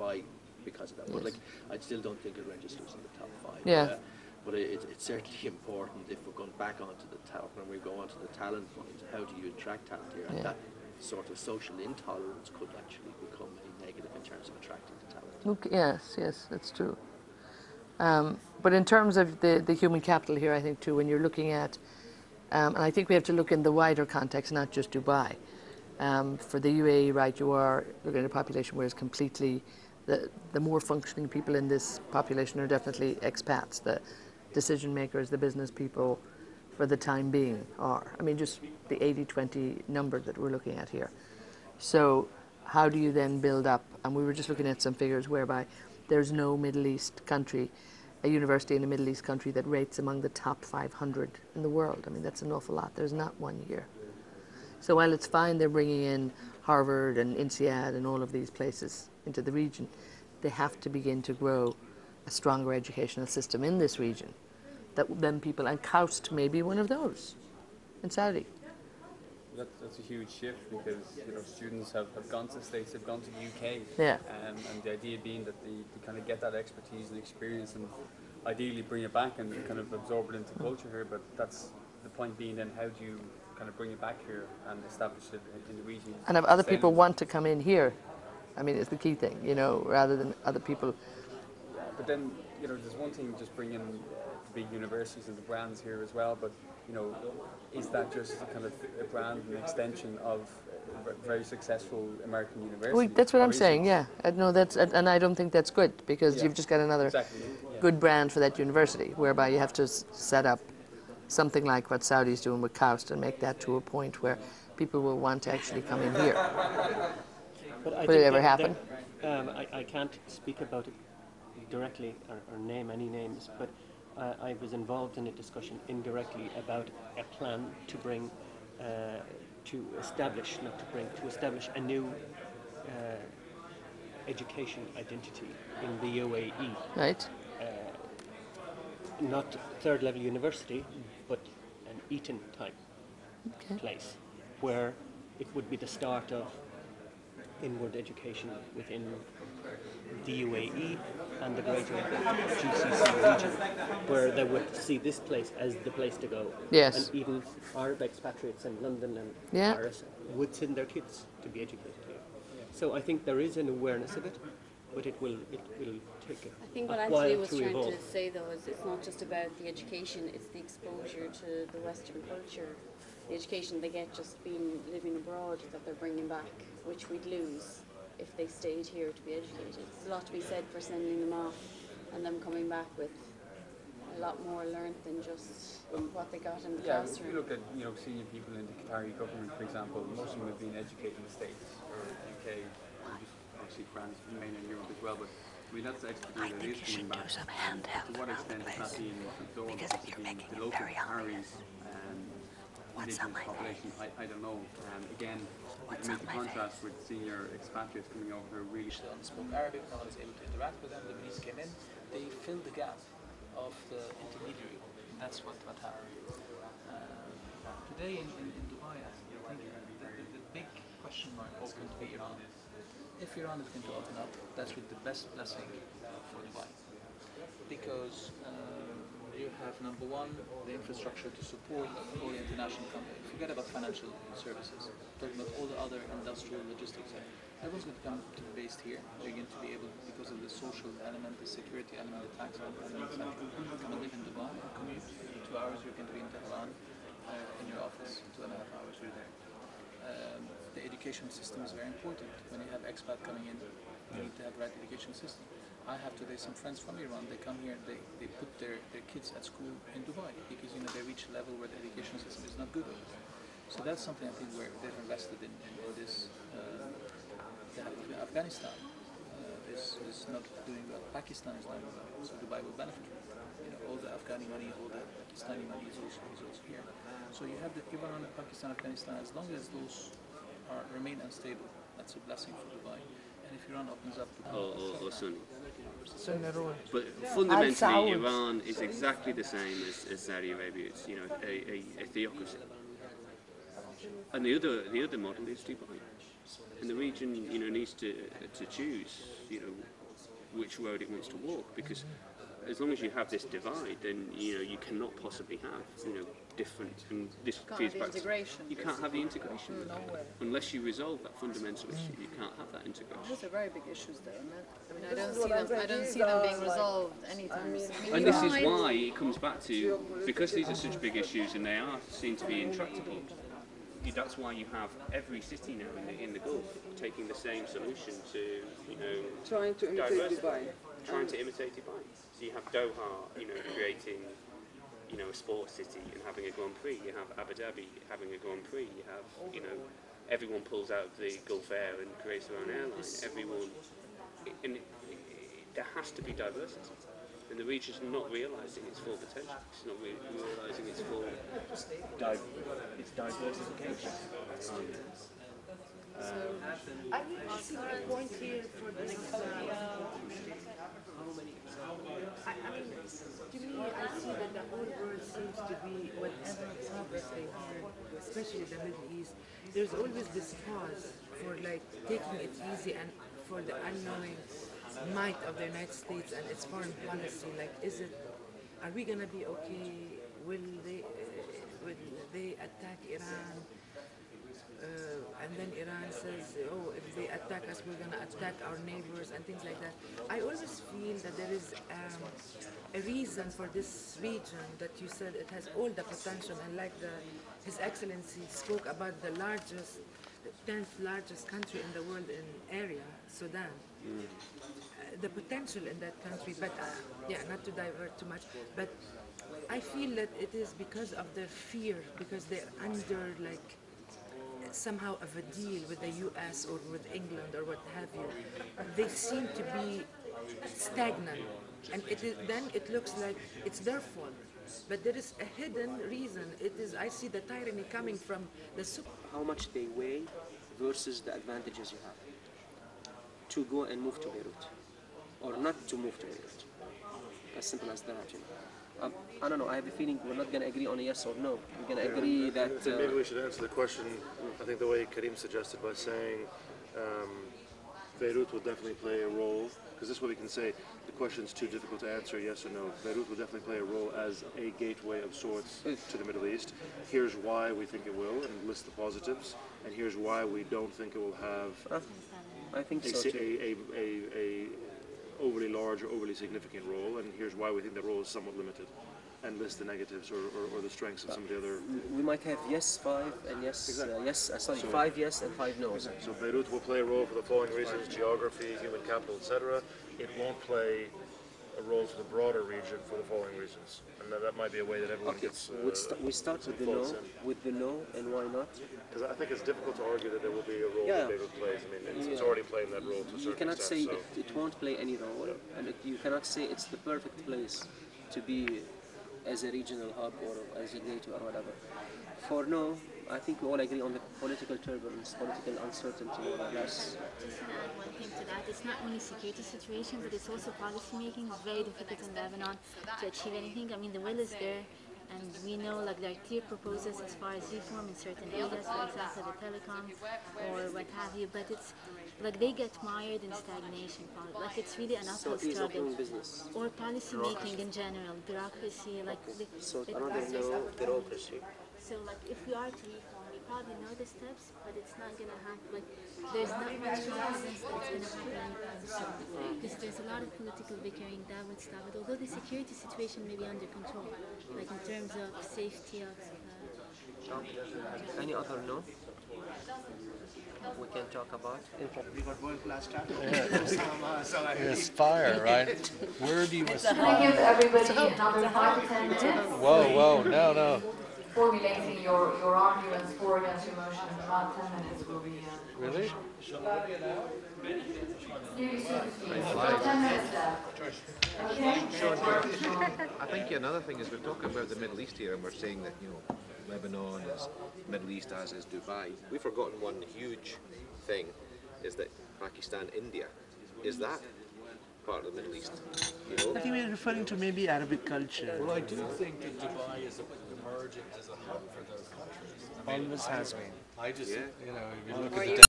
Dubai because of that. But like, I still don't think it registers in the top 5. Yeah. But it's certainly important if we're going back onto the talent, when we go onto the talent point, how do you attract talent here? And that sort of social intolerance could actually become a negative in terms of attracting the talent. Okay, yes, that's true. But in terms of the human capital here, I think too, when you're looking at, and I think we have to look in the wider context, not just Dubai. For the UAE, right, you are looking at a population where it's completely, the more functioning people in this population are definitely expats. The decision makers, the business people, for the time being are. I mean, just the 80-20 number that we're looking at here. So how do you then build up? And we were just looking at some figures whereby there's no Middle East country, a university in a Middle East country that rates among the top 500 in the world. I mean, that's an awful lot. There's not one here. So while it's fine they're bringing in Harvard and INSEAD and all of these places into the region, they have to begin to grow a stronger educational system in this region. That then people, and KAUST may be one of those in Saudi. That's a huge shift because students have gone to the States, have gone to the UK, and the idea being that they kind of get that expertise and experience and ideally bring it back and kind of absorb it into culture here. But that's the point being then, how do you kind of bring it back here and establish it in the region? And if other people want to come in here, I mean, it's the key thing, rather than other people. Yeah, but then, there's one thing just bringing the big universities and the brands here as well, but is that just kind of a brand, an extension of a very successful American university? Well, that's what I'm saying, yeah. No, and I don't think that's good, because you've just got another good brand for that university, whereby you have to set up something like what Saudi's doing with KAUST and make that to a point where people will want to actually come in here. But Will it ever happen? I can't speak about it directly or name any names, but I was involved in a discussion indirectly about a plan to bring, to establish a new education identity in the UAE. Right. Not third level university, but an Eton type place, where it would be the start of inward education within the UAE and the greater GCC region, where they would see this place as the place to go. Yes. And even Arab expatriates in London and Paris would send their kids to be educated here. So I think there is an awareness of it, but it will take a while. I think what Anthony was trying to say, though, is it's not just about the education, it's the exposure to the Western culture. The education they get just being living abroad that they're bringing back, which we'd lose if they stayed here to be educated. There's a lot to be said for sending them off and them coming back with a lot more learnt than just what they got in the classroom. If you look at senior people in the Qatari government, for example, most of them have been educated in the States or UK, or just obviously France, mainly in Europe as well. But I mean, that's expertise that is coming back. To what extent is that being absorbed into the local Qataris indigenous population? I don't know. Again, you can make the contrast with senior expatriates coming over who really spoke Arabic, no one was able to interact with them. The Lebanese came in, they filled the gap of the intermediary. That's what happened. Today in Dubai, I think the big question mark is going to be Iran. If Iran is going to open up, that's with the best blessing for Dubai. Because you have, number one, the infrastructure to support all the international companies. Forget about financial services. Talking about all the other industrial logistics. Everyone's going to come to be based here. They're going to be able, because of the social element, the security element, the tax element, etc. Come and live in Dubai and commute. In 2 hours you're going to be in Tehran, in your office. 2.5 hours you're there. The education system is very important. When you have expat coming in, you need to have the right education system. I have today some friends from Iran. They come here, they put their kids at school in Dubai because they reach a level where the education system is not good over there. So that's something I think they've invested in this. Afghanistan is not doing well. Pakistan is not doing well. So Dubai will benefit from it. All the Afghani money, all the Pakistani money is also here. So you have the Iran, Pakistan, Afghanistan. As long as those remain unstable, that's a blessing for Dubai. And if Iran opens up, or Sunni. But fundamentally, Iran is exactly the same as Saudi Arabia. It's a theocracy. And the other model is Dubai. and the region, needs to choose, which road it wants to walk, because as long as you have this divide, then you cannot possibly have different, and this feeds back to, you can't have the integration unless you resolve that fundamental issue. You can't have that integration. Those are very big issues there. I don't see them being resolved anytime soon. And this is why it comes back to, because these are such big issues and they seem to be intractable. That's why you have every city now in the Gulf taking the same solution to, trying to imitate Dubai. Trying to imitate Dubai. So you have Doha, creating, a sports city and having a Grand Prix. You have Abu Dhabi having a Grand Prix. You have, everyone pulls out the Gulf Air and creates their own airline. Everyone, there has to be diversity. And the region's not realising its full potential. It's not realising its full diversification. I really see the point here for the next to me, I see that the whole world seems to be, whatever progress they have, especially the Middle East, there's always this pause for taking it easy and for the unknowing might of the United States and its foreign policy. Are we gonna be okay? Will they attack Iran? And then Iran says, oh, if they attack us, we're gonna attack our neighbors and things like that. I always feel that there is a reason for this region that you said it has all the potential, and His Excellency spoke about the 10th largest country in the world in area, Sudan. The potential in that country, but not to divert too much, but I feel that it is because of their fear, because they're under somehow of a deal with the US or with England or what have you. They seem to be stagnant, and then it looks like it's their fault. But there is a hidden reason. I see the tyranny coming from the super. How much they weigh versus the advantages you have to go and move to Beirut, or not to move to Beirut. As simple as that. I don't know. I have a feeling we're not going to agree on a yes or no. We're going to agree that. Maybe we should answer the question. I think the way Karim suggested by saying Beirut will definitely play a role, because this way we can say the question's too difficult to answer, yes or no. Beirut will definitely play a role as a gateway of sorts to the Middle East. Here's why we think it will, and list the positives. And here's why we don't think it will have I think so too. a overly large or overly significant role, and here's why we think that role is somewhat limited, and list the negatives or the strengths of some of the other. We might have yes 5 and yes, exactly. 5 yes and 5 no. Exactly. So Beirut will play a role for the following reasons: geography, human capital, etc. It won't play a role for the broader region for the following reasons, and that might be a way that everyone gets. We start with the no, and why not? Because I think it's difficult to argue that there will be a role that Beirut plays. I mean, it's already playing that role to a certain extent. You cannot say it won't play any role, and you cannot say it's the perfect place to be as a regional hub or as a gateway or whatever. For no, I think we all agree on the political turbulence, political uncertainty, more or less. Just to add one thing to that, it's not only security situation, but it's also policy making. It's very difficult in Lebanon to achieve anything. I mean, the will is there, and we know there are clear proposals as far as reform in certain areas, for example, the telecom or what have you, but it's they get mired in stagnation. It's really an uphill struggle. Or policy making in general, bureaucracy, So another no, bureaucracy. So if we are to reform, we probably know the steps, but it's not going to happen. There's not much confidence that it's going to happen anytime soon. Because there's a lot of political bickering that would stop it. Although the security situation may be under control, in terms of safety of. Any other no? We can talk about. We got world-class talent. You aspire, right? Where do you aspire? Can I give everybody another 5 to 10 minutes? Whoa, no. Formulating your arguments for against your motion in about 10 minutes will be. Really? So 10 minutes left. Okay? I think another thing is we're talking about the Middle East here, and we're saying that Lebanon is Middle East, as is Dubai. We've forgotten one huge thing, is that Pakistan, India, is that part of the Middle East? I think we're referring to maybe Arabic culture. Well, I do think that Dubai is emerging as a hub for those countries. Always has been. I just, if you look at the